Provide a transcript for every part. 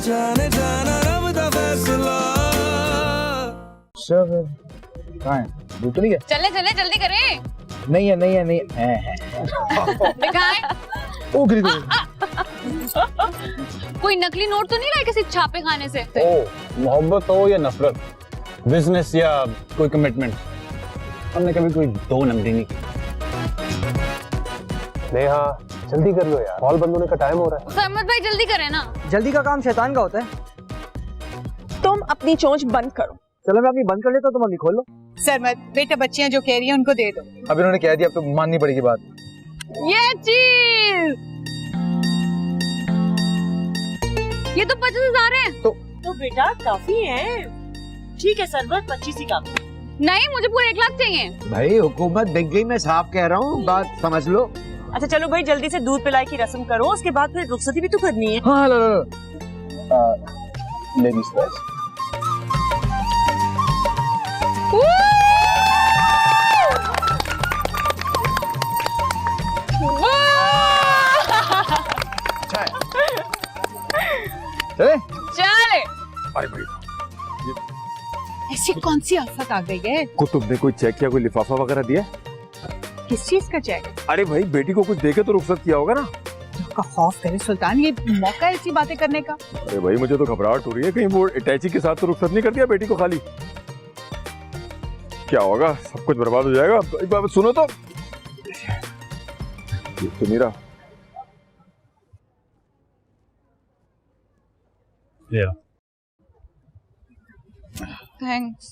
जाने जाना रब दा फैसला। सर कहाँ है? दूध तो नहीं है? चले चले जल्दी करें। नहीं है दिखाएं। ओ गिरी गई। कोई नकली नोट तो नहीं लाए किसी छापे खाने से? ओ मोहब्बत हो या नफरत, बिजनेस या कोई कमिटमेंट, हमने कभी कोई दो नंबरी नहीं की। नेहा जल्दी कर लो यार, हॉल बंद होने का टाइम हो रहा है। सहमत भाई जल्दी करें ना। जल्दी का काम शैतान का होता है। तुम अपनी चोंच बंद करो। चलो मैं अपनी बंद कर लेता हूं, तुम अपनी खोल लो। सरमत बेटा बच्चियां जो कह रही हैं उनको दे दो। अब इन्होंने कह दिया, अब तो माननी पड़ेगी बात। ये चीज ये तो 25,000 है। तो बेटा काफी है। ठीक है सरमत, 25 ही काफी। नहीं मुझे पूरे 1 लाख चाहिए। भाई हुकूमत बिक गई, मैं साफ कह रहा हूँ, बात समझ लो। अच्छा चलो भाई जल्दी से दूध पिलाई की रस्म करो, उसके बाद फिर रुखसती भी तो करनी है। हाँ लो लेडीज फर्स्ट। चले चले। अरे भाई ऐसी कौन सी आफत आ गई है? को तुमने कोई चेक किया, कोई लिफाफा वगैरह दिया? किस चीज का चेक? अरे भाई बेटी को कुछ देके तो रुखसत किया होगा ना। का खौफ करे सुल्तान, ये मौका है ऐसी बातें करने का। अरे भाई मुझे तो घबराहट हो रही है, कहीं वो अटैची के साथ तो रुखसत नहीं कर दिया बेटी को खाली? क्या होगा, सब कुछ बर्बाद हो जाएगा। एक बार सुनो तो, ये तो मेरा थैंक्स।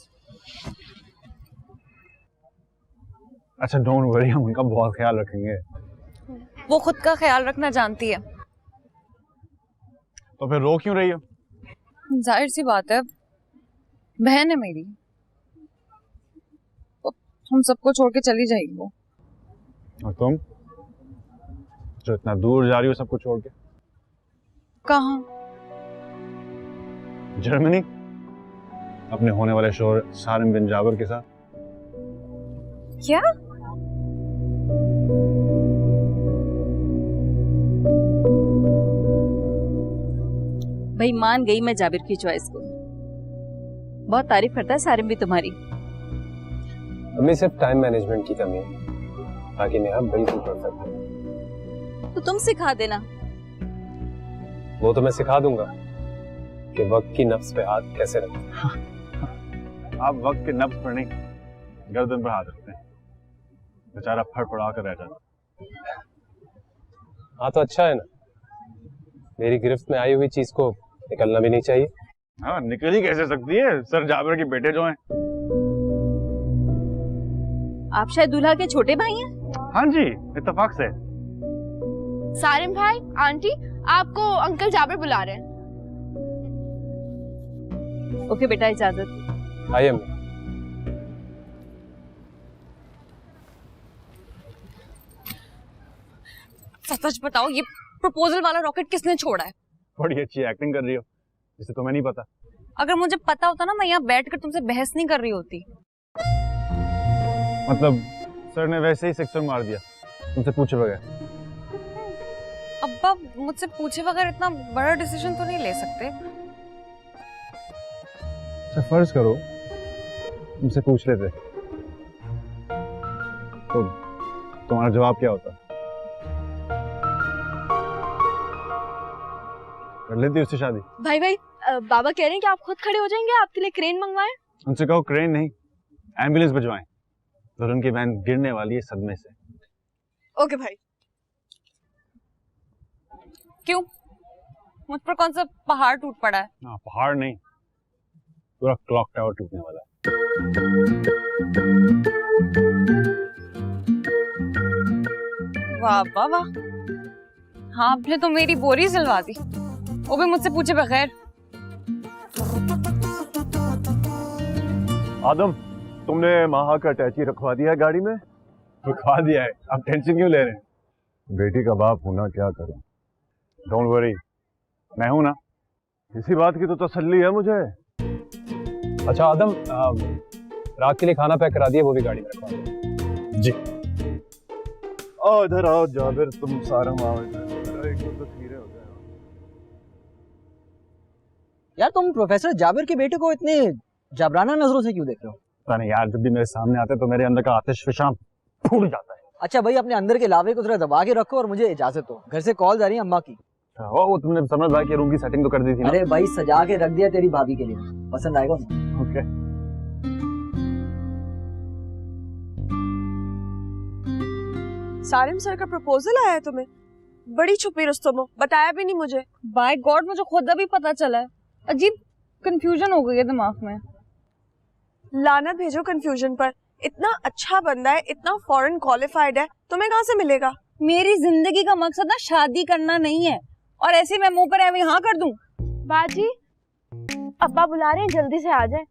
अच्छा डोंट वरी, हम उनका बहुत ख्याल रखेंगे। वो खुद का ख्याल रखना जानती है। तो फिर रो क्यों रही हो? जाहिर सी बात है, बहन है मेरी, तो हम सबको छोड़ के चली जाएगी वो। और तुम जो इतना दूर जा रही हो सबको छोड़ के? कहाँ? जर्मनी, अपने होने वाले शोहर सारिम बिन जाबर के साथ। क्या? भाई मान गई मैं जाबिर की चॉइस को। बहुत तारीफ करता है सारिम भी तुम्हारी। हमें सिर्फ टाइम मैनेजमेंट की कमी है, बाकी नेहा बिल्कुल परफेक्ट है। तो तुम सिखा देना। वो तो मैं सिखा दूंगा कि वक्त की नफ्स पे हाथ कैसे रखें। आप वक्त के नब्ज पर नहीं, गर्दन पर हाथ रखते हैं, बेचारा फड़फड़ा कर रह जाता। हाँ तो अच्छा है ना, मेरी गिरफ्त में आई हुई चीज को निकलना भी नहीं चाहिए। हाँ निकल ही कैसे सकती है, सर जाबिर के बेटे जो हैं। आप शायद दूल्हा के छोटे भाई हैं? हाँ जी, इत्तेफाक से। सारिम भाई, आंटी आपको अंकल जाबिर बुला रहे हैं। ओके बेटा, इजाजत। आइए अम्मी। सच बताओ, ये प्रपोजल वाला रॉकेट किसने छोड़ा है? बड़ी अच्छी एक्टिंग कर रही हो, जिसे तुम्हें नहीं पता। अगर मुझे पता होता ना, मैं यहाँ बैठकर तुमसे बहस नहीं कर रही होती। मतलब सर ने वैसे ही सेक्शन मार दिया तुमसे पूछे बगैर। अब्बा मुझसे पूछे बगैर इतना बड़ा डिसीजन तो नहीं ले सकते। अच्छा फर्ज करो तुमसे पूछ लेते, तो तुम्हारा जवाब क्या होता? कर लेती उससे शादी? भाई भाई बाबा कह रहे हैं कि आप खुद खड़े हो जाएंगे, आपके लिए क्रेन मंगवाएं। उनसे कहो क्रेन नहीं, एम्बुलेंस भिजवाएं, तो उनकी वैन गिरने वाली है सदमे से। ओके भाई। क्यों? मुझ पर कौन सा पहाड़ टूट पड़ा है? हाँ पहाड़ नहीं, पूरा क्लॉक टावर टूटने वाला है। वाह वाह वाह, हाँ आपने तो मेरी बोरी सिलवा दी, वो भी मुझसे पूछे बगैर। आदम, तुमने महा का अटैची रखवा दिया है गाड़ी में? रखवा दिया है, आप टेंशन क्यों ले रहे हैं? बेटी का बाप होना क्या करूं। डोंट वरी, मैं हूं ना। इसी बात की तो तसल्ली है मुझे। अच्छा आदम, रात के लिए खाना पैक करा दिया, वो भी गाड़ी में रखवा दो। जी। आओ इधर आओ जाबिर, तुम सारा आओ इधर, एक तो खीरे हो गए। यार तुम प्रोफेसर जाबिर के बेटे को इतने जबराना नजरों से क्यों देख रहे हो? पता नहीं यार, जब भी मेरे सामने आते तो मेरे अंदर का आतिश फिशां फूट जाता है। अच्छा भाई, अपने अंदर के लावे को थोड़ा दबा के रखो और मुझे इजाजत दो, घर से कॉल आ रही है अम्मा की। वो तुमने समझ भाई के रूम की सेटिंग तो कर दी थी ना? अरे भाई सजा के रख दिया तेरी भाभी के लिए, पसंद आएगा उसे। ओके। सारिम सर का प्रपोजल आया है तुम्हें? बड़ी छुपी रुस्तम हो, बताया भी नहीं मुझे। बाय गॉड, मुझे खुद अभी पता चला है। अजीब कंफ्यूजन हो गई है दिमाग में। लानत भेजो कंफ्यूजन पर। इतना अच्छा बंदा है, इतना फॉरेन क्वालिफाइड है, तुम्हें कहाँ से मिलेगा? मेरी जिंदगी का मकसद ना शादी करना नहीं है, और ऐसे मैं मुंह पर एवं हाँ कर दूं। बाजी, अब्बा बुला रहे हैं, जल्दी से आ जाए।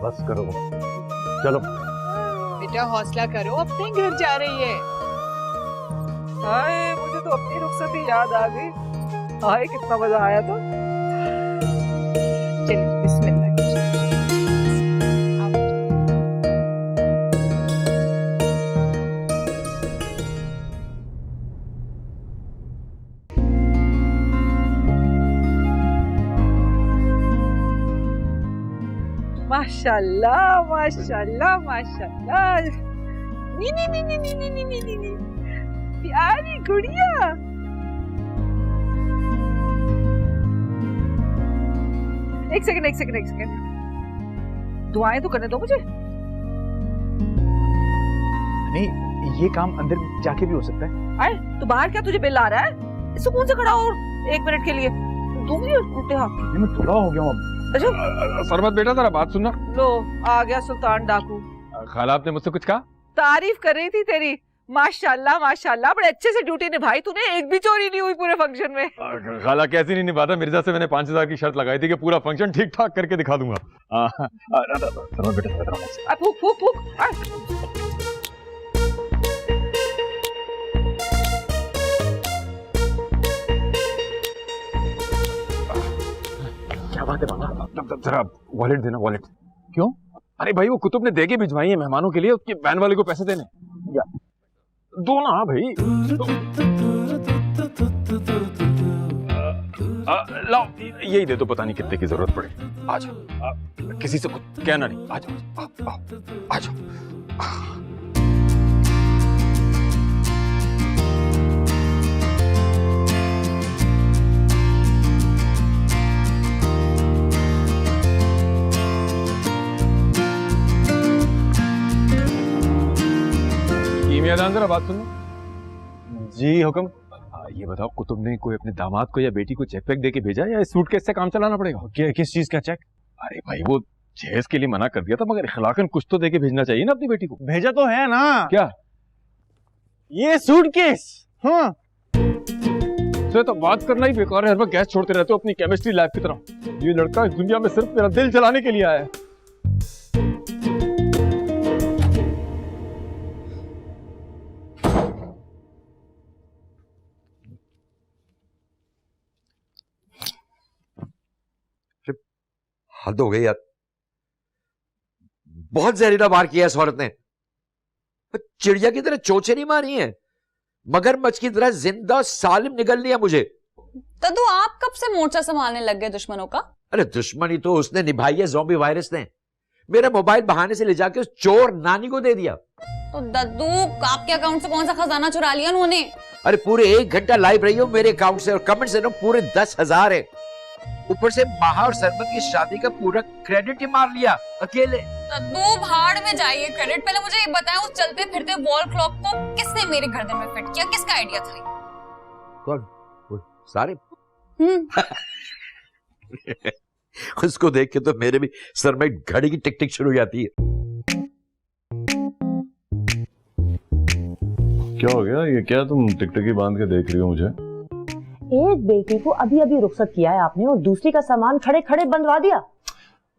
बस करो, चलो। बेटा हौसला करो, अपने घर जा रही है। हाय, मुझे तो अपनी रुखसती याद आ गई। हाय, कितना मजा आया था। चलिए बिस्मिल्लाह। माशाल्लाह माशाल्लाह माशाल्लाह। नी नी नी नी नी नी नी नी नी नी प्यारी गुड़िया। एक सेकंड। दुआएं तो करने दो मुझे। नहीं, ये काम अंदर जाके भी हो सकता है। अरे तो बाहर क्या तुझे बिल आ रहा है? सुकून से खड़ा हो 1 मिनट के लिए। तुम भी उल्टे हाथ। मैं थोड़ा हो गया हूँ। अच्छा सरमत बेटा, जरा बात सुनना। लो आ गया सुल्तान डाकू। खाला, आपने मुझसे कुछ कहा? तारीफ कर रही थी तेरी। माशाल्लाह माशाल्लाह, बड़े अच्छे से ड्यूटी निभाई तूने। एक भी चोरी नहीं हुई पूरे फंक्शन में। खाला कैसे नहीं निभाता? मिर्जा से मैंने 5000 की शर्त लगाई थी कि पूरा फंक्शन ठीक ठाक करके दिखा दूंगा। सरमत बेटा, फूक फूक फूक। क्या बात है मामा? जरा वॉलेट देना, वॉलेट। क्यों? अरे भाई, वो कुतुब ने देके भिजवाई है मेहमानों के लिए, उसके वैन वाले को पैसे देने। या दो ना भाई। लाओ, यही दे दो, पता नहीं कितने की जरूरत पड़े। आ जाओ, किसी से कुछ कहना नहीं। आ जाओ, आ जाओ। कीमियादान, जरा बात सुनो। जी हुक्म। ये बताओ, कुतुब ने कोई अपने दामाद को या बेटी को चेक वेक देके भेजा या इस सूटकेस से काम चलाना पड़ेगा? किस चीज का चेक? अरे भाई, वो जहेज के लिए मना कर दिया था, मगर इखलाकन कुछ तो देके भेजना चाहिए ना अपनी बेटी को। भेजा तो है ना। क्या? ये सूटकेस। हाँ, तो बात करना ही बेकार है। हर वक्त गैस छोड़ते रहते हो अपनी केमिस्ट्री लैब की तरह। ये लड़का इस दुनिया में सिर्फ मेरा दिल चलाने के लिए आया है। हद हो गई यार, बहुत जहरीला वार किया इस औरत ने। चिड़िया की तरह चोंचे नहीं मारी हैं, मगरमच्छ की तरह जिंदा सालिम निगल लिया मुझे। तो आप कब से मोर्चा संभालने लग गए दुश्मनों का? अरे दुश्मनी तो उसने निभाई है, ज़ॉम्बी वायरस ने। मेरा मोबाइल बहाने से ले जाके उस चोर नानी को दे दिया। तो दद्दू, आपके अकाउंट से कौन सा खजाना चुरा लिया उन्होंने? अरे पूरे 1 घंटा लाइव रही हो मेरे अकाउंट से, और कमेंट से ना पूरे 10,000 है। ऊपर से माहा और सरमत की शादी का पूरा क्रेडिट ही मार लिया अकेले। दद्दू, भाड़ में जाइए। क्रेडिट पहले मुझे ये बताएं, उस चलते फिरते वॉल क्लॉक को किसने मेरे गर्दन में फिट किया? किसका आइडिया था? कौन? सारे। हम्म। उसको देख के तो मेरे भी सर में घड़ी की टिक टिक शुरू हो जाती है। क्या हो गया? ये क्या तुम टिकटकी बांध के देख रही हो मुझे? एक बेटी को अभी अभी रुखसत किया है आपने और दूसरी का सामान खड़े खड़े बंधवा दिया।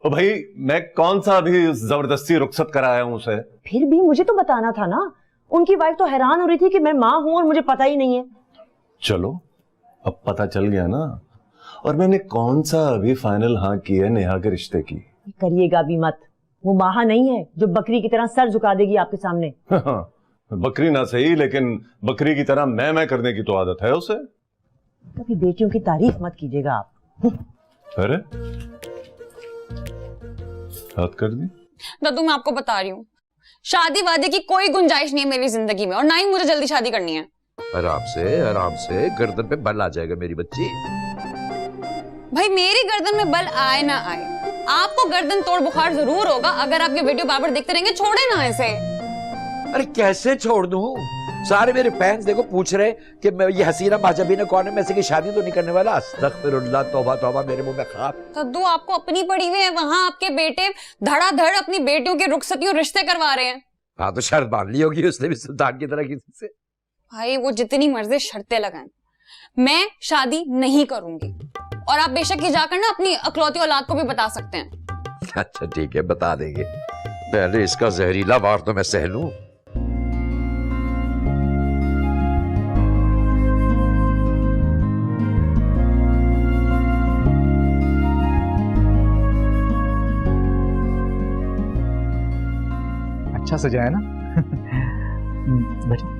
ओ भाई, मैं कौन सा अभी जबरदस्ती रुखसत कराया हूं उसे? फिर भी मुझे तो बताना था ना। उनकी वाइफ तो हैरान हो रही थी कि मैं माँ हूं और मुझे पता ही नहीं है। चलो अब पता चल गया ना। और मैंने कौन सा अभी फाइनल हाँ की है नेहा के रिश्ते की। करिएगा भी मत। वो माहा नहीं है जो बकरी की तरह सर झुका देगी आपके सामने। बकरी ना सही, लेकिन बकरी की तरह मैं करने की तो आदत है उसे। कभी बेटियों की तारीफ मत कीजिएगा आप। अरे हाथ कर दी। दादू मैं आपको बता रही हूँ, शादी वादी की कोई गुंजाइश नहीं है मेरी जिंदगी में, और ना ही मुझे जल्दी शादी करनी है। आराम से गर्दन पे बल आ जाएगा मेरी बच्ची। भाई मेरी गर्दन में बल आए ना आए, आपको गर्दन तोड़ बुखार जरूर होगा अगर आप ये वीडियो बार बार देखते रहेंगे। छोड़े ना इसे। अरे कैसे छोड़ दूं? सारे मेरे फैंस देखो पूछ रहे कि मैं ये हसीना माजबीना कौन है, मैं से की शादी तो नहीं करने वाला। अस्तगफिरुल्लाह, तौबा तौबा, मेरे मुंह में खाक। दादू आपको अपनी पड़ी हुई है, वहां आपके बेटे धड़ाधड़ अपनी बेटियों के रुखसतियों रिश्ते करवा रहे हैं। हाँ तो शर्त बांध ली होगी उसने भी सुल्तान की तरह किसी से। भाई वो जितनी मर्जी शर्तें लगाएं, मैं शादी नहीं करूंगी। और आप बेशक ही जाकर ना अपनी अकलौती औलाद को भी बता सकते हैं। अच्छा ठीक है, बता देंगे। पहले इसका जहरीला वार तो मैं सह लूं। अच्छा सजा है ना? बैठिए।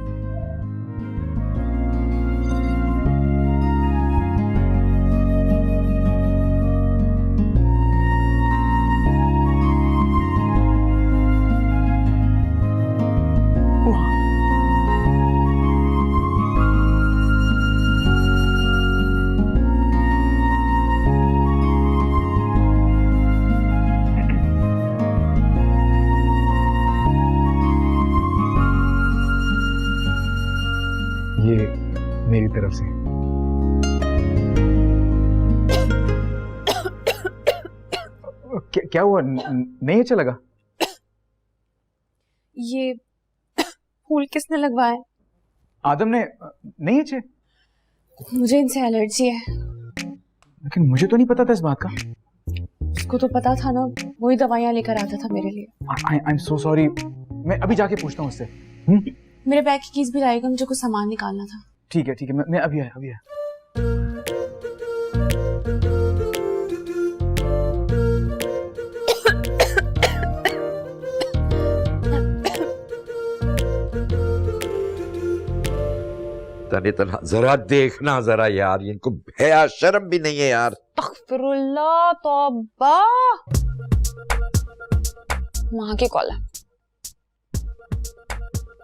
ये मेरी तरफ से। क्या हुआ? नहीं अच्छा लगा? ये फूल किसने लगवाए? आदम ने। नहीं अच्छे? मुझे इनसे एलर्जी है। लेकिन मुझे तो नहीं पता था इस बात का। उसको तो पता था ना, वही दवाइयाँ लेकर आता था मेरे लिए। I am so sorry. मैं अभी जाके पूछता हूँ उससे। मेरे बैग की कीज भी लाएगा, मुझे कुछ सामान निकालना था। ठीक है, मैं अभी आया। तना जरा देखना जरा यार, इनको हया शर्म भी नहीं है यार। अस्तगफिरुल्लाह, तौबा। माँ की कॉल है।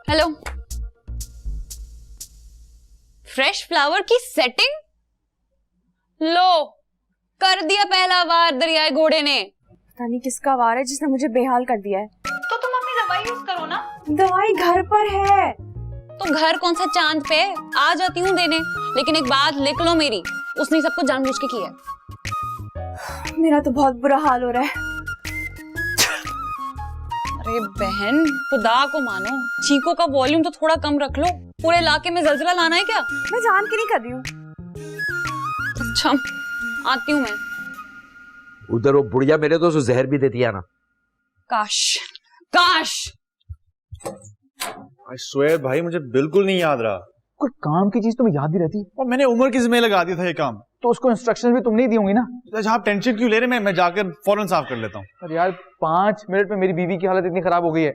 हेलो, फ्रेश फ्लावर की सेटिंग लो, कर दिया पहला वार दरियाए घोड़े ने। पता नहीं किसका वार है जिसने मुझे बेहाल कर दिया है। तो तुम अपनी दवाई यूज करो ना। दवाई घर पर है। तो घर कौन सा चांद पे? आ जाती हूँ देने, लेकिन एक बात लिख लो मेरी, उसने सब कुछ जानबूझ के किया है। मेरा तो बहुत बुरा हाल हो रहा है। अरे बहन, खुदा को मानो, चीखों का वॉल्यूम तो थोड़ा कम रख लो। पूरे इलाके में जलजला लाना है क्या? मैं जान के नहीं कर रही हूँ। अच्छा, आती हूँ मैं। उधर वो बुढ़िया मेरे तो जहर भी देती है ना। काश काश। आई स्वेयर भाई, मुझे बिल्कुल नहीं याद रहा। कोई काम की चीज तुम्हें याद भी रहती? और मैंने उमर की जिम्मे लगा दिया था ये काम। तो उसको इंस्ट्रक्शन भी तुम नहीं दी होंगी ना? अच्छा आप टेंशन क्यों ले रहे? मैं जाकर फौरन साफ कर लेता हूँ। अरे यार 5 मिनट में मेरी बीवी की हालत इतनी खराब हो गई है।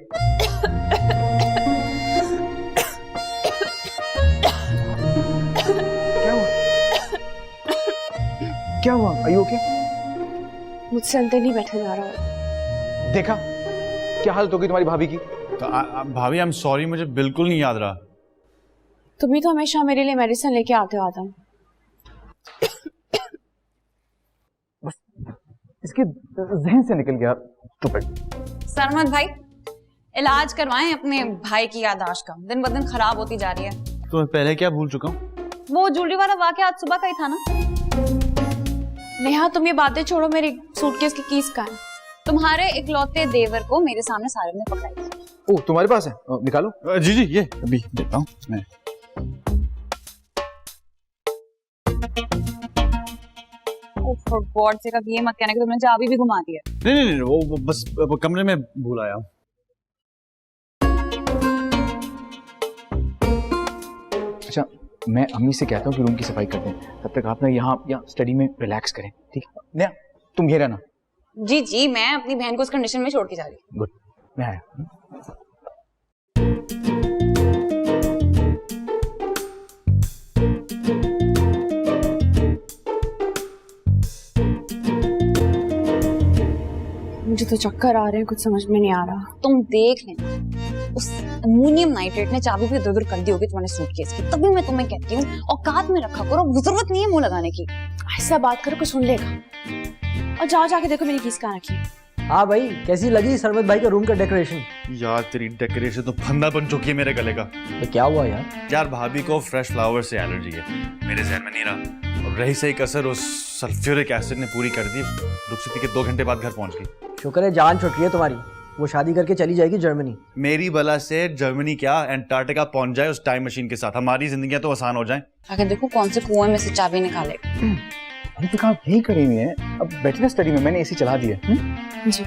क्या हुआ? Are you okay? मुझसे अंदर नहीं बैठा जा रहा। देखा क्या हालत होगी तुम्हारी भाभी की? तो भाभी आई एम सॉरी, मुझे बिल्कुल नहीं याद रहा। तुम ही तो हमेशा मेरे लिए मेडिसिन लेके आते हो आदम। इसके जहन से निकल गया। सरमद भाई, इलाज करवाएं अपने भाई की याददाश्त का, दिन ब दिन खराब होती जा रही है। तो मैं पहले क्या भूल चुका हूँ? वो ज्वेलरी वाला वाकया आज सुबह का ही था ना। नेहा तुम ये बातें छोड़ो, मेरी सूटकेस की कीज कहाँ है? तुम्हारे इकलौते देवर को मेरे सामने सारिम ने पकड़ाई थी। ओह तुम्हारे पास है, निकालो। जी जी ये अभी देता हूँ मैं। फॉर गॉड सेक, अब ये मत कहना कि तुमने चाबी भी घुमा दी है। नहीं नहीं नहीं, वो बस वो कमरे में भूल आया हूँ। अच्छा मैं अम्मी से कहता हूँ कि रूम की सफाई कर दें, तब तक आप ना यहाँ स्टडी में रिलैक्स करें, ठीक है? नया तुम ये रहना। जी जी, मैं अपनी बहन को उस कंडीशन में छोड़ के जा रही हूँ। गुड, मैं आया। मुझे तो चक्कर आ रहे हैं, कुछ समझ में नहीं आ रहा। तुम देख लेना, उस अमोनियम नाइट्रेट ने चाबी भी इधर-उधर कर दी होगी तुम्हारे सूटकेस की, तभी मैं तुम्हें कहती हूँ औकात में रखा करो, जरूरत नहीं है मुंह लगाने की। ऐसा बात करो, कोई सुन लेगा। और जाओ जाके देखो मेरी कीस कहाँ रखी है। हाँ भाई, कैसी लगी सरमत भाई का रूम का डेकोरेशन? यार तेरी डेकोरेशन तो फंदा बन चुकी है मेरे गले का। तो क्या हुआ यार? यार भाभी को फ्रेश फ्लावर से एलर्जी है, मेरे जहन में नहीं रहा। और रही सही कसर उस सल्फ्यूरिक एसिड ने पूरी कर दी। रुखसती के 2 घंटे बाद घर पहुंच गई। शुक्र है जान छुट रही है तुम्हारी, वो शादी करके चली जाएगी जर्मनी। मेरी बला से जर्मनी क्या एंटार्क्टिका पहुंच जाए उस टाइम मशीन के साथ, हमारी जिंदगियां तो आसान हो जाएं। आगे देखो कौन से कुएं में से चाबी निकाले। अभी तक आप यही करी हुई है, अब बैठे ना स्टडी में, मैंने एसी चला दिया। जी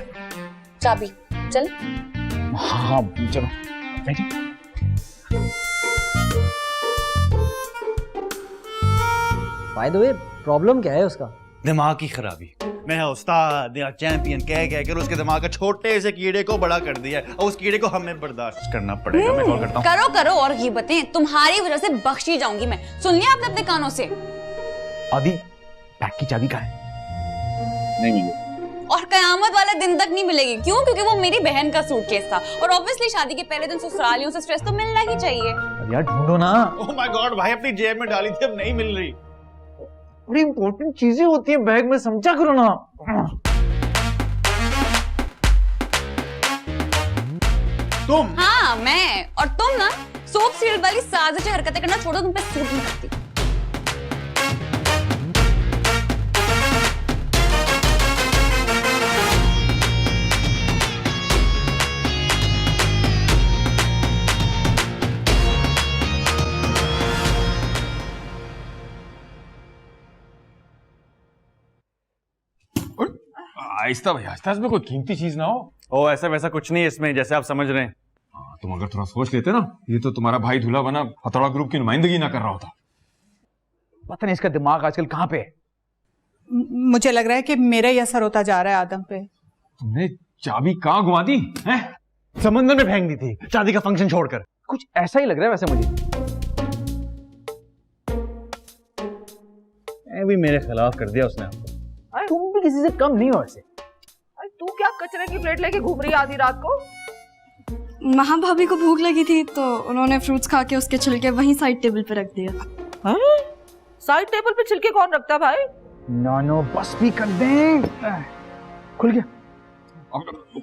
चाबी चल। हाँ चलो बैठिए। बाय द वे प्रॉब्लम क्या है उसका? दिमाग की खराबी। मैं उस्ताद या चैंपियन कह कर उसके दिमाग का छोटे से कीड़े को बड़ा कर दिया है, और उस कीड़े को हमें बर्दाश्त करना पड़ेगा। मैं कॉल करता हूँ। करो करो और ये बतें, तुम्हारी वजह से बख्शी जाऊंगी मैं। सुन लिया आपने अपने कानों से? आदि बैग की चाबी कहाँ है? नहीं मिली। और कयामत वाले दिन तक नहीं मिलेगी। क्यों? क्योंकि वो मेरी बहन का सूटकेस था, और ऑब्वियसली शादी के पहले दिन ससुरालियों से स्ट्रेस तो मिलना ही चाहिए। अरे यार ढूंढो ना। ओह माय गॉड भाई, अपनी जेब में डाली थी, अब नहीं मिल रही। बड़ी इंपॉर्टेंट चीजें होती है बैग में, समझा करो ना। तुम? हाँ मैं। और तुम ना सोप सीरियल वाली साजिश हरकतें करना छोड़ो, तुम पे सूट नहीं करती। आहिस्ता भाई आहिस्ता, इसमें कोई कीमती चीज ना हो। ओ ऐसा वैसा कुछ नहीं है इसमें, जैसे आप समझ रहे हैं। तुम अगर थोड़ा सोच लेते ना, ये तो तुम्हारा भाई दूल्हा बना हथौड़ा ग्रुप की नुमाइंदगी ना कर रहा होता। पता नहीं इसका दिमाग आजकल कहाँ पे है। मुझे लग रहा है कि मेरा ही असर होता जा रहा है आदम पे। तुमने चाबी कहाँ घुमा दी है? समंदर में फेंक दी थी शादी का फंक्शन छोड़कर। कुछ ऐसा ही लग रहा है वैसे मुझे। भी मेरे खिलाफ कर दिया उसने आपको। तुम भी किसी से कम नहीं हो ऐसे। तू क्या कचरे की प्लेट लेके घूम रही है आधी रात को? महा भाभी को भूख लगी थी तो उन्होंने फ्रूट्स खा के उसके छिलके वहीं साइड टेबल पे रख दिया। साइड टेबल पे छिलके कौन रखता भाई? नानो बस भी कर दे। खुल गया।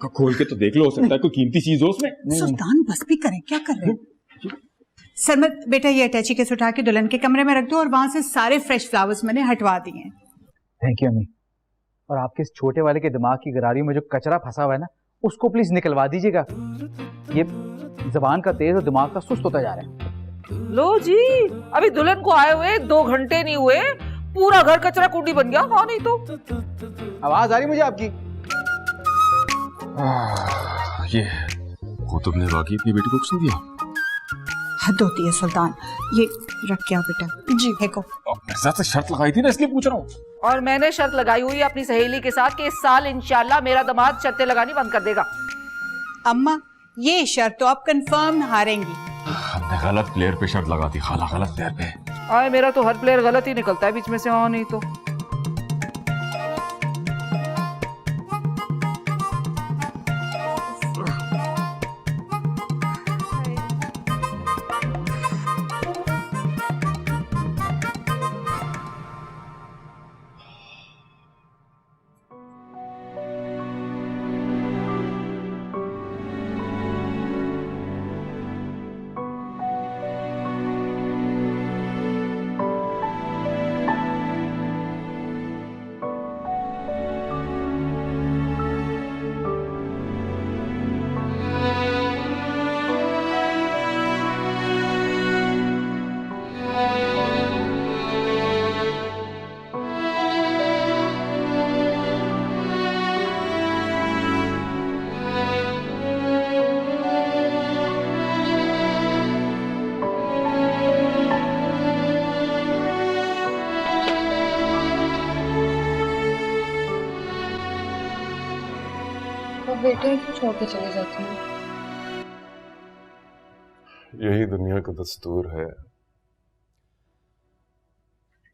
खोल के तो देख लो, हो सकता है कोई कीमती चीज हो उसमें। सुल्तान बस भी करें, क्या कर रहे हैं? सरमत बेटा, ये अटैची केस उठा के दुल्हन के कमरे में रख दो, और वहां से सारे फ्रेश फ्लावर्स मैंने हटवा दिए हैं। थैंक यू अम्मी। और आपके इस छोटे वाले के दिमाग की गरारियों में जो कचरा फंसा हुआ है ना, उसको प्लीज निकलवा दीजिएगा। ये जबान का तेज और दिमाग का सुस्त होता जा रहा है। लो जी, अभी दुल्हन को आए हुए 2 घंटे नहीं हुए, पूरा घर कचरा कुंडी बन गया। हाँ नहीं तो। आवाज आ रही मुझे आपकी। ये कुतुब ने वाकई अपनी बेटी को कुछ नहीं दिया। हद होती है सुल्तान। ये रख क्या बेटा जी, फेंको। ऐसा तो शर्त लगाई थी ना, इसलिए पूछ रहा हूँ। और मैंने शर्त लगाई हुई है अपनी सहेली के साथ कि इस साल इंशाल्लाह मेरा दामाद शर्तें लगानी बंद कर देगा। अम्मा ये शर्त तो आप कंफर्म हारेंगी। हमने गलत प्लेयर पे शर्त लगा दी खाला, गलत प्लेयर पे। आए मेरा तो हर प्लेयर गलत ही निकलता है बीच में से। हाँ नहीं तो। तो बेटे क्यों छोड़ के चले जाती हूँ? यही दुनिया का दस्तूर है।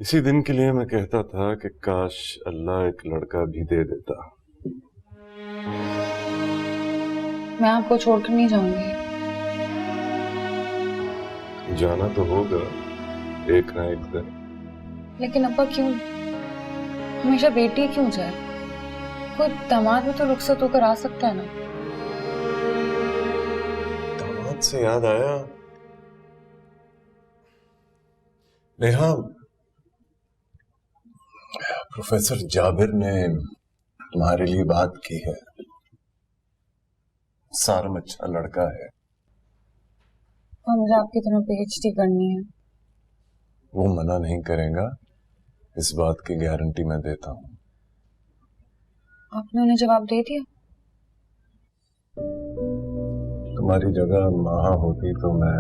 इसी दिन के लिए मैं कहता था कि काश अल्लाह एक लड़का भी दे देता। मैं आपको छोड़कर नहीं जाऊंगी। जाना तो होगा एक ना एक दिन। लेकिन अब्बा क्यों? हमेशा बेटी क्यों जाए? कोई दामाद भी तो रुखसत होकर आ सकता है ना। दामाद से याद आया, नेहा, प्रोफेसर जाबिर ने तुम्हारे लिए बात की है। सारम अच्छा लड़का है। और मुझे आपकी तरह PhD करनी है। वो मना नहीं करेगा, इस बात की गारंटी मैं देता हूं। आपने उन्हें जवाब दे दिया? तुम्हारी जगह माँ होती तो मैं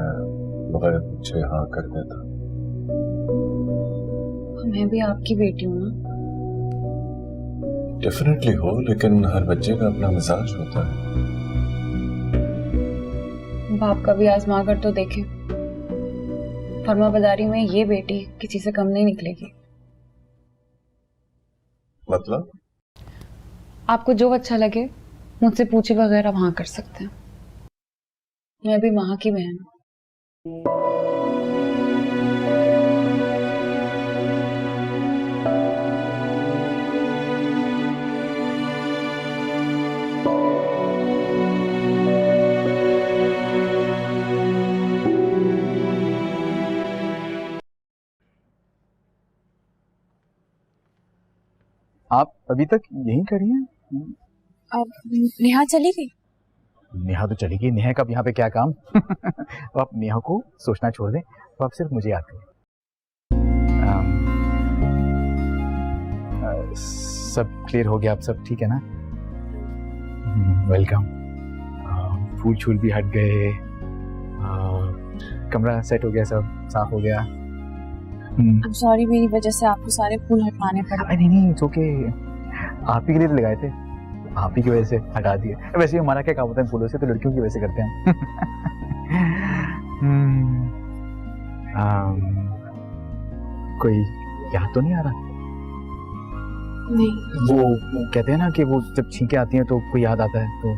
बगैर पूछे हाँ कर देता। मैं भी आपकी बेटी हूँ ना। डेफिनेटली हो, लेकिन हर बच्चे का अपना मिजाज होता है। बाप का भी आजमा कर तो देखे। फर्माबरदारी में ये बेटी किसी से कम नहीं निकलेगी। मतलब? आपको जो अच्छा लगे मुझसे पूछे बगैर आप हाँ कर सकते हैं। मैं भी माँ की बहन हूँ। आप अभी तक यहीं खड़ी हैं? अब नेहा चली गई? नेहा तो चली गई, नेहा का अब यहाँ पे क्या काम? तो आप नेहा को सोचना छोड़ दें, तो आप सिर्फ मुझे याद करें। सब क्लियर हो गया? आप सब ठीक है ना? वेलकम। फूल छूल भी हट गए, कमरा सेट हो गया, सब साफ हो गया। I'm sorry, मेरी वजह से आपको सारे फूल हटवाने पड़े। नहीं, इट्स ओके। आप ही के लिए तो लगाए थे, आप ही की वजह से हटा दिए। वैसे हमारा क्या काम होता है फूलों से, तो लड़कियों की वजह से करते हैं हम। कोई याद तो नहीं आ रहा? नहीं। वो कहते हैं ना कि वो जब छींकें आती हैं तो कोई याद आता है, तो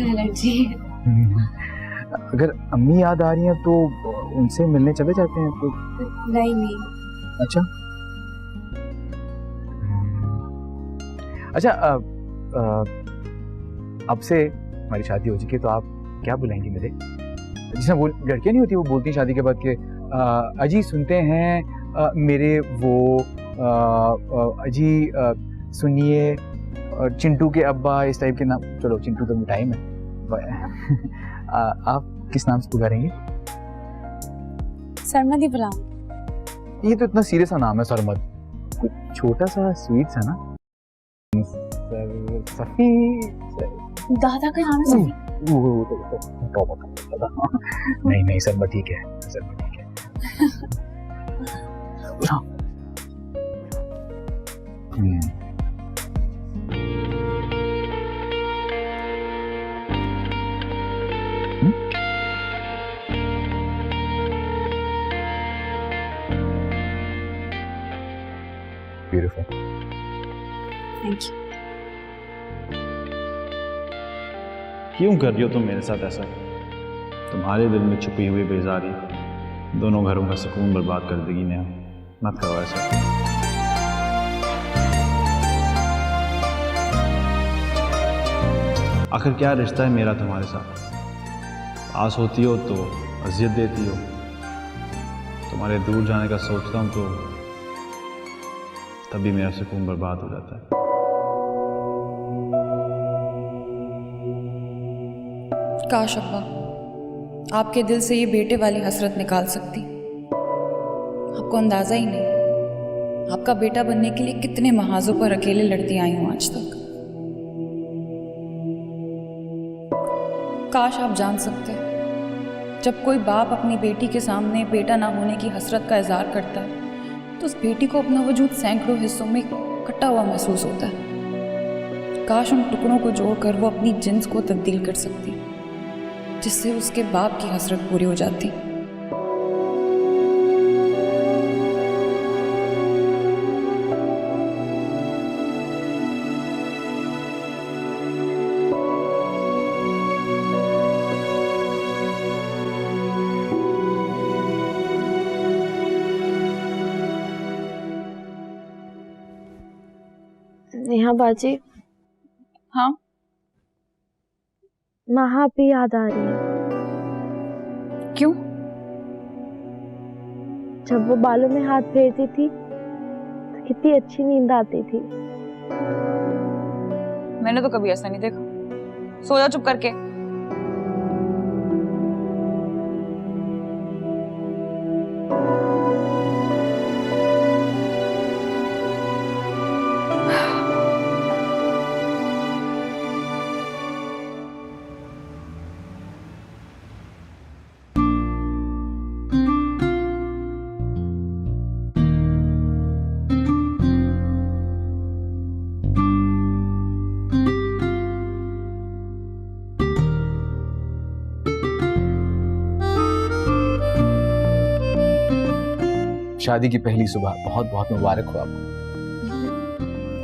एलर्जी। अगर अम्मी याद आ रही हैं तो उनसे मिलने चले जाते हैं तो? नहीं। अच्छा अच्छा, अब से हमारी शादी हो चुकी है तो आप क्या बुलाएंगी मुझे? जैसे वो लड़कियां नहीं होती, वो बोलती हैं शादी के बाद के अजी सुनते हैं मेरे वो अजी सुनिए चिंटू के अब्बा, इस टाइप के नाम। चलो चिंटू तो टाइम है। आप किस नाम से पुकारेंगे? सरमद ही बुलाऊं? ये तो इतना सीरियस सा नाम है सरमद, छोटा सा स्वीट सा ना। सफी। दादा का नाम है सफी? नहीं सरमद ठीक है, सरमद ठीक है। Beautiful. Thank you. क्यों कर रही हो तुम मेरे साथ ऐसा? तुम्हारे दिल में छुपी हुई बेजारी दोनों घरों का सुकून बर्बाद कर देगी नेहा। मत करो ऐसा। आखिर क्या रिश्ता है मेरा तुम्हारे साथ? पास होती हो तो अजियत देती हो, तुम्हारे दूर जाने का सोचता हूं तो तभी मेरा सुकून बर्बाद हो जाता है। काश अब्बा आपके दिल से ये बेटे वाली हसरत निकाल सकती। आपको अंदाजा ही नहीं, आपका बेटा बनने के लिए कितने महाजों पर अकेले लड़ती आई हूं आज तक। काश आप जान सकते, जब कोई बाप अपनी बेटी के सामने बेटा ना होने की हसरत का इजहार करता है तो उस बेटी को अपना वजूद सैकड़ों हिस्सों में कटा हुआ महसूस होता है। काश उन टुकड़ों को जोड़कर वो अपनी जिन्स को तब्दील कर सकती, जिससे उसके बाप की हसरत पूरी हो जाती। नेहा बाजी। हाँ, महा पे याद आ रही है। क्यों? जब वो बालों में हाथ फेरती थी तो कितनी अच्छी नींद आती थी। मैंने तो कभी ऐसा नहीं देखा। सो जा चुप करके। शादी की पहली सुबह बहुत बहुत मुबारक हो आपको।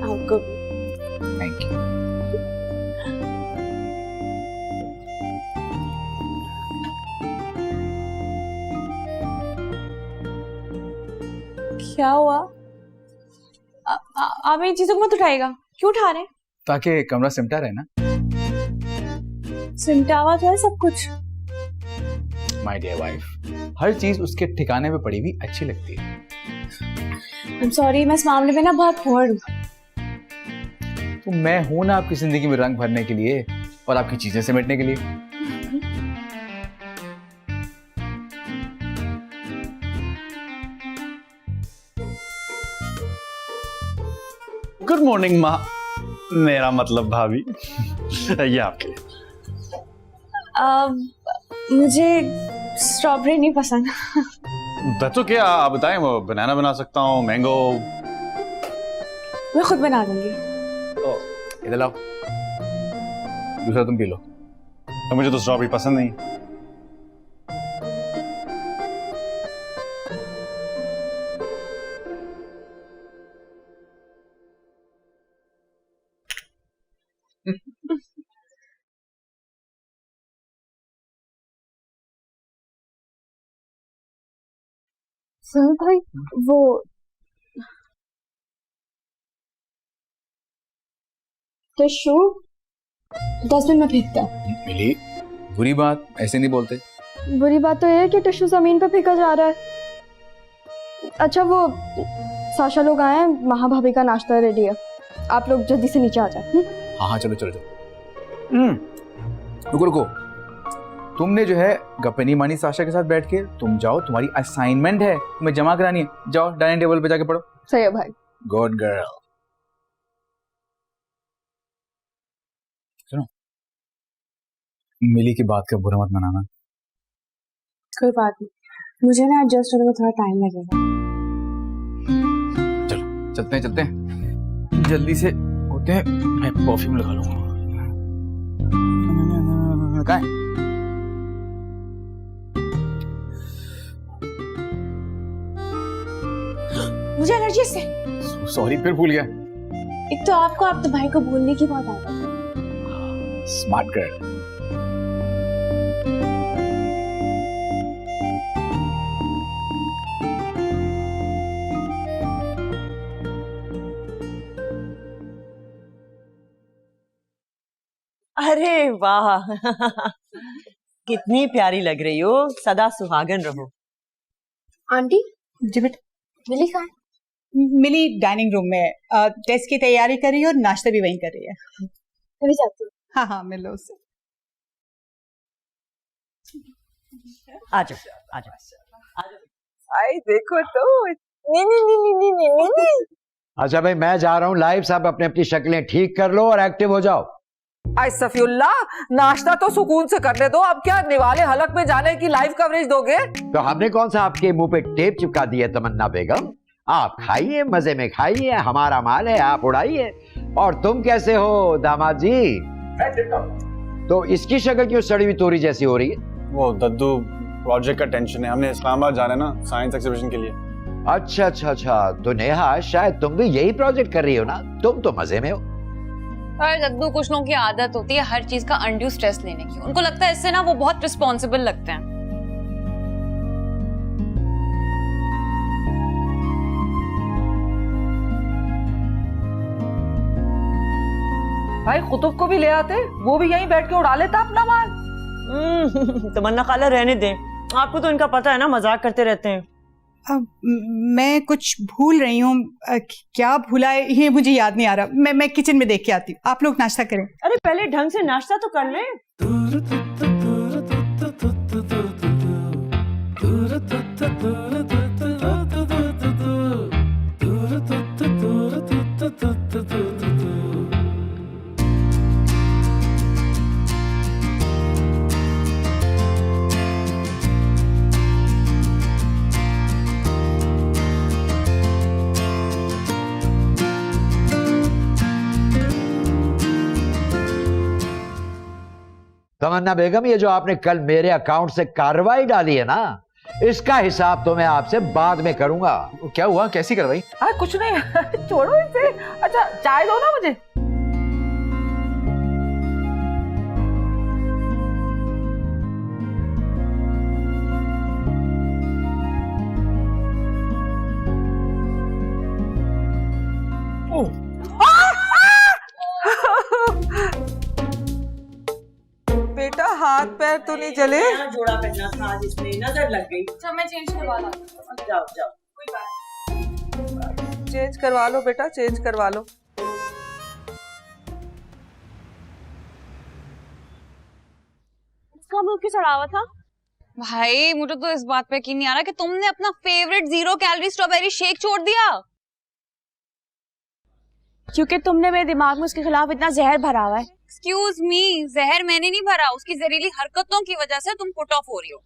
आपको थैंक यू। क्या हुआ? आप इन चीजों को मत उठाएगा। क्यों उठा रहे हैं? ताकि कमरा सिमटा रहे ना। सिमटा हुआ तो है सब कुछ। माय डियर वाइफ, हर चीज उसके ठिकाने पे पड़ी हुई अच्छी लगती है। I'm sorry, मैं इस मामले में ना बहुत फॉरवर्ड हूँ। तो मैं हूं ना आपकी जिंदगी में रंग भरने के लिए और आपकी चीजें समेटने के लिए। गुड मॉर्निंग माँ, मेरा मतलब भाभी। ये आपके लिए। मुझे स्ट्रॉबेरी नहीं पसंद। तो क्या आप बताएं, वो बनाना बना सकता हूँ, मैंगो। मैं खुद बना दूंगी। इधर लाओ, दूसरा तुम पी लो। तो मुझे तो स्ट्रॉबेरी पसंद नहीं। सुन भाई, वो टिश्यू डस्टबिन में फेंकता है। मिली, बुरी बात ऐसे नहीं बोलते। बुरी बात तो ये है कि टिश्यू जमीन पे फेंका जा रहा है। अच्छा, वो साशा लोग आए हैं, महाभाभी का नाश्ता रेडी है, आप लोग जल्दी से नीचे आ जाए। हाँ हाँ, चलो चलो चलो। रुको रुको, तुमने जो है गप्पे नहीं मानी साशा के साथ बैठ के। तुम जाओ, तुम्हारी असाइनमेंट है, तुम्हें जमा करानी है। जाओ डाइनिंग टेबल पे जाके पढ़ो। सही है भाई। Good girl. सुनो, मिली की बात का बुरा मत मनाना। कोई बात नहीं, मुझे ना एडजस्ट होने में थोड़ा टाइम लगेगा। चलो चलते हैं, चलते हैं, जल्दी से होते हैं। मैं परफ्यूम लगा लूंगा। कहाँ है? मुझे एलर्जी इससे। सॉरी, फिर भूल गया। एक तो आपको आपके भाई को बोलने की बहुत आदत है। Smart girl. अरे वाह कितनी प्यारी लग रही हो, सदा सुहागन रहो। आंटी जी बेटा। मिली कहाँ है? मिली डाइनिंग रूम में टेस्ट की तैयारी कर रही है और नाश्ता भी वहीं कर रही है। अभी जाती हूँ। हाँ हाँ, मिलो उससे। आ जाओ आ जाओ। आई देखो तो। नहीं। अच्छा भाई, मैं जा रहा हूँ लाइव। साहब अपने अपनी शक्लें ठीक कर लो और एक्टिव हो जाओ। आई सफीउल्ला, नाश्ता तो सुकून से करने दो। अब क्या निवाले हलक में जाने की लाइव कवरेज दोगे? तो हमने कौन सा आपके मुंह पे टेप चिपका दी है तमन्ना बेगम? आप खाइए, मजे में खाइए, हमारा माल है, आप उड़ाइए। और तुम कैसे हो दामाद जी? तो इसकी शक्ल क्यों सड़ी हुई तोरी जैसी हो रही है? वो दद्दू प्रोजेक्ट का टेंशन है, हमने इस्लामाबाद जाना है ना साइंस एग्जीबिशन के लिए। अच्छा अच्छा अच्छा, तो नेहा शायद तुम भी यही प्रोजेक्ट कर रही हो ना? तुम तो मजे में हो। पर दद्दू, कुछ लोगों की आदत होती है हर चीज का अनड्यू स्ट्रेस लेने की। उनको लगता है इससे ना वो बहुत रिस्पॉन्सिबल लगते हैं। भाई कुतुब को भी ले आते, वो भी यहीं बैठ के उड़ा लेता अपना माल। तमन्ना खाला रहने दें, आपको तो इनका पता है ना, मजाक करते रहते हैं। मैं कुछ भूल रही हूँ, क्या भूला है ये मुझे याद नहीं आ रहा। मैं किचन में देख के आती हूँ, आप लोग नाश्ता करें। अरे पहले ढंग से नाश्ता तो कर लें। तमन्ना बेगम, ये जो आपने कल मेरे अकाउंट से कार्रवाई डाली है ना, इसका हिसाब तो मैं आपसे बाद में करूंगा। क्या हुआ, कैसी कार्रवाई? कुछ नहीं, छोड़ो इसे। अच्छा चाय दो ना मुझे। बेटा हाथ पैर तो नहीं जले? जोड़ा पहनना था आज, इसमें नजर लग गई। अच्छा मैं चेंज करवा लाती हूं। जाओ जाओ। चेंज करवा लो बेटा, चेंज करवा लो। इसका मुंह क्यों सड़ा हुआ था? भाई मुझे तो इस बात पे यकीन नहीं आ रहा कि तुमने अपना फेवरेट 0 कैलोरी स्ट्रॉबेरी शेक छोड़ दिया। क्योंकि तुमने मेरे दिमाग में उसके खिलाफ इतना जहर भरा हुआ है। एक्सक्यूज मी, जहर मैंने नहीं भरा, उसकी जहरीली हरकतों की वजह से तुम पुट ऑफ हो रही हो।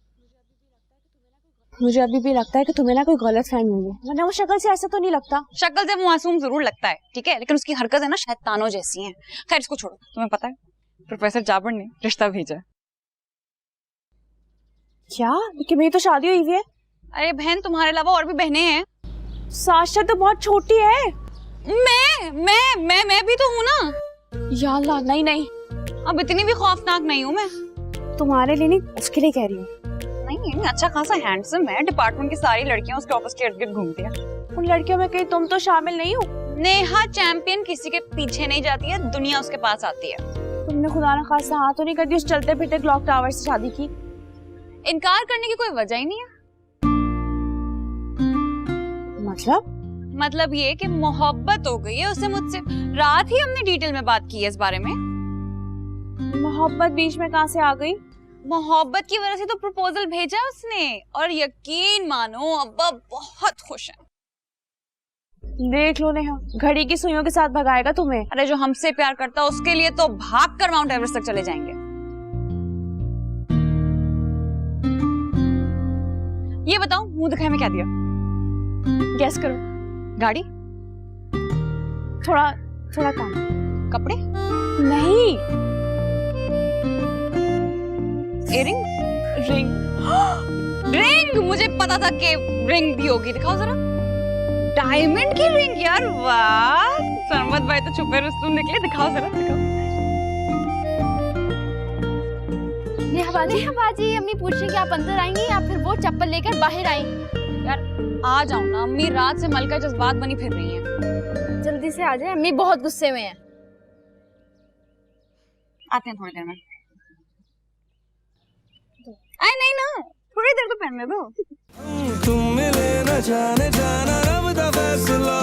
मुझे अभी भी लगता है कि तुम्हें ना कोई गलत फहमी हुई है, वरना वो शक्ल से ऐसा तो नहीं लगता। शक्ल से मासूम जरूर लगता है, ठीक है, लेकिन उसकी हरकत है ना शैतानों जैसी हैं। खैर इसको छोड़ो, तुम्हें पता है प्रोफेसर जाबर ने रिश्ता भेजा है। क्या? कि मेरी तो शादी हुई है। अरे बहन, तुम्हारे अलावा और भी बहनें हैं। साशा तो बहुत छोटी है। मैं भी तो हूँ ना। या अल्लाह, नहीं नहीं, अब इतनी भी खौफनाक नहीं हूँ मैं। तुम्हारे लिए नहीं, उसके लिए कह रही हूँ। नहीं, अच्छा खासा हैंडसम है, डिपार्टमेंट की सारी लड़कियां उसके ऑफिस के इर्द गिर्द घूमती हैं। उन लड़कियों में कहीं तुम तो शामिल नहीं हो? नेहा चैंपियन किसी के पीछे नहीं जाती है, दुनिया उसके पास आती है। तुमने खुदा ना खासा हाँ तो नहीं कर दी उस चलते फिरते क्लॉक टावर से शादी की? इनकार करने की कोई वजह ही नहीं है। मतलब ये कि मोहब्बत हो गई है उससे मुझसे। रात ही हमने डिटेल में बात की है इस बारे में। मोहब्बत बीच में कहाँ से आ गई? मोहब्बत की वजह से तो प्रपोजल भेजा उसने, और यकीन मानो अब्बा बहुत खुश हैं। देख लो नेहा, घड़ी की सुइयों के साथ भगाएगा तुम्हें। अरे जो हमसे प्यार करता है उसके लिए तो भाग कर माउंट एवरेस्ट तक चले जाएंगे। ये बताओ, मुंह दिखाए में क्या दिया? गैस करो। गाड़ी? थोड़ा कम। कपड़े? नहीं। इयरिंग? रिंग? मुझे पता था कि रिंग भी होगी। दिखाओ जरा। डायमंड की रिंग? यार वाह, सरमत भाई तो छुपे रुस्तम निकले। दिखाओ जरा, दिखाओ। नेहा बाजी, अम्मी पूछ रही कि आप अंदर आएंगी या फिर वो चप्पल लेकर बाहर आएंगी? यार आ जाओ ना, अम्मी रात से मलका जज्बात बनी फिर रही हैं। जल्दी से आ जाए, अम्मी बहुत गुस्से में हैं। आते हैं थोड़ी देर में। अरे नहीं ना, थोड़ी देर तो पहनने दो। तुम मिले न जाने जाना रब दा फैसला।